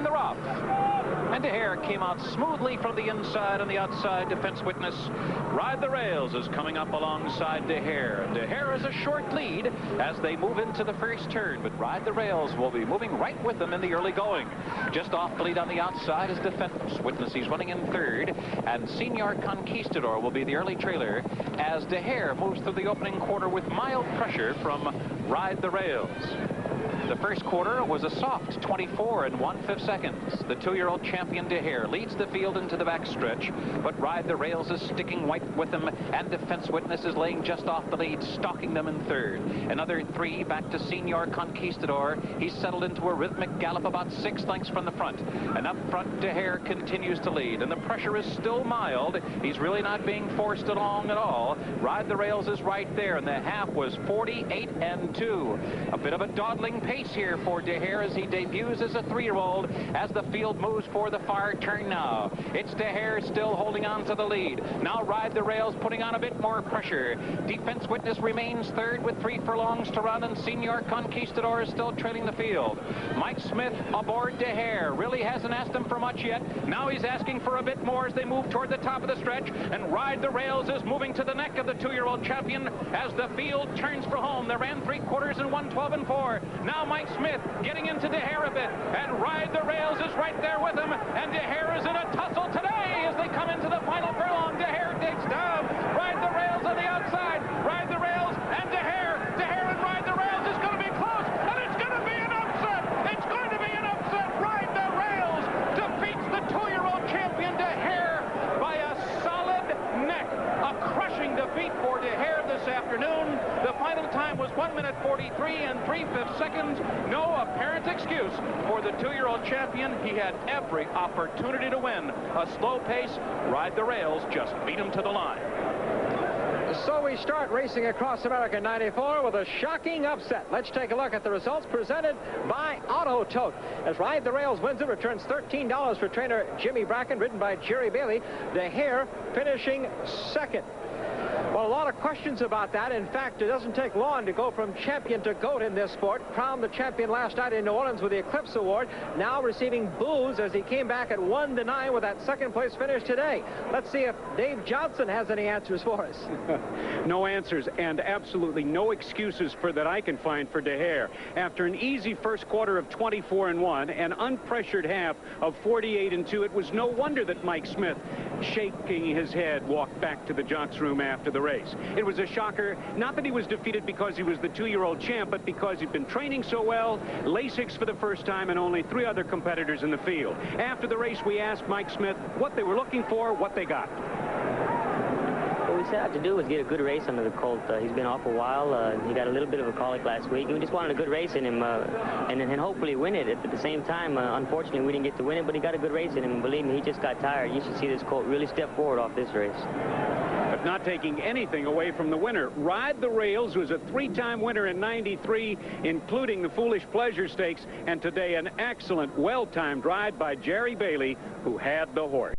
the rough. And Dehere came out smoothly from the inside, and the outside defense witness, Ride the Rails, is coming up alongside Dehere. Dehere has a short lead as they move into the first turn, but Ride the Rails will be moving right with them in the early going. Just off the lead on the outside is defense witness. He's running in third, and Senior Conquistador will be the early trailer as Dehere moves through the opening quarter with mild pressure from Ride the Rails. The first quarter was a soft 24 1/5 seconds. The 2-year-old champion Dehere leads the field into the backstretch, but Ride the Rails is sticking right with him, and defense witness is laying just off the lead, stalking them in third. Another 3 back to Senior Conquistador. He's settled into a rhythmic gallop about 6 lengths from the front. And up front, Dehere continues to lead, and the pressure is still mild. He's really not being forced along at all. Ride the Rails is right there, and the half was 48 2. A bit of a dawdling pace here for Dehere as he debuts as a 3-year-old as the field moves for the far turn now. It's Dehere still holding on to the lead. Now Ride the Rails putting on a bit more pressure. Defense witness remains third with 3 furlongs to run, and Senior Conquistador is still trailing the field. Mike Smith aboard Dehere really hasn't asked him for much yet. Now he's asking for a bit more as they move toward the top of the stretch, and Ride the Rails is moving to the neck of the 2-year-old champion as the field turns for home. They ran 3/4 in 1:12 4. Now Mike Smith getting into Dehere a bit, and Ride the Rails is right there with him, and Dehere is in a tussle today as they come into the final furlong. Dehere digs down, Ride the Rails on the outside, Ride the Rails and Dehere. Dehere and Ride the Rails is going to be close, and it's going to be an upset. It's going to be an upset. Ride the Rails defeats the 2-year-old champion Dehere by a solid neck. A crushing defeat for Dehere this afternoon. The final time was 1 minute 43 3/5 seconds. No apparent excuse for the 2-year-old champion. He had every opportunity to win. A slow pace. Ride the Rails just beat him to the line. So we start racing across America 94 with a shocking upset. Let's take a look at the results presented by Auto Tote. As Ride the Rails wins it, returns $13 for trainer Jimmy Bracken, ridden by Jerry Bailey. Dehere finishing second. Well, a lot of questions about that. In fact, it doesn't take long to go from champion to GOAT in this sport. Crowned the champion last night in New Orleans with the Eclipse Award. Now receiving boos as he came back at 1-9 with that second-place finish today. Let's see if Dave Johnson has any answers for us. No answers, and absolutely no excuses for that I can find for Dehere. After an easy first quarter of 24 1, an unpressured half of 48 2, it was no wonder that Mike Smith, shaking his head, walked back to the jocks room after the race. It was a shocker, not that he was defeated because he was the 2-year-old champ, but because he'd been training so well, Lasix for the first time, and only 3 other competitors in the field. After the race, we asked Mike Smith what they were looking for, what they got. What we set out to do was get a good race under the colt. He's been off a while. He got a little bit of a colic last week. We just wanted a good race in him and hopefully win it. At the same time, unfortunately, we didn't get to win it, but he got a good race in him. Believe me, he just got tired. You should see this colt really step forward off this race. But not taking anything away from the winner. Ride the Rails was a 3-time winner in '93, including the Foolish Pleasure Stakes, and today an excellent, well-timed ride by Jerry Bailey, who had the horse.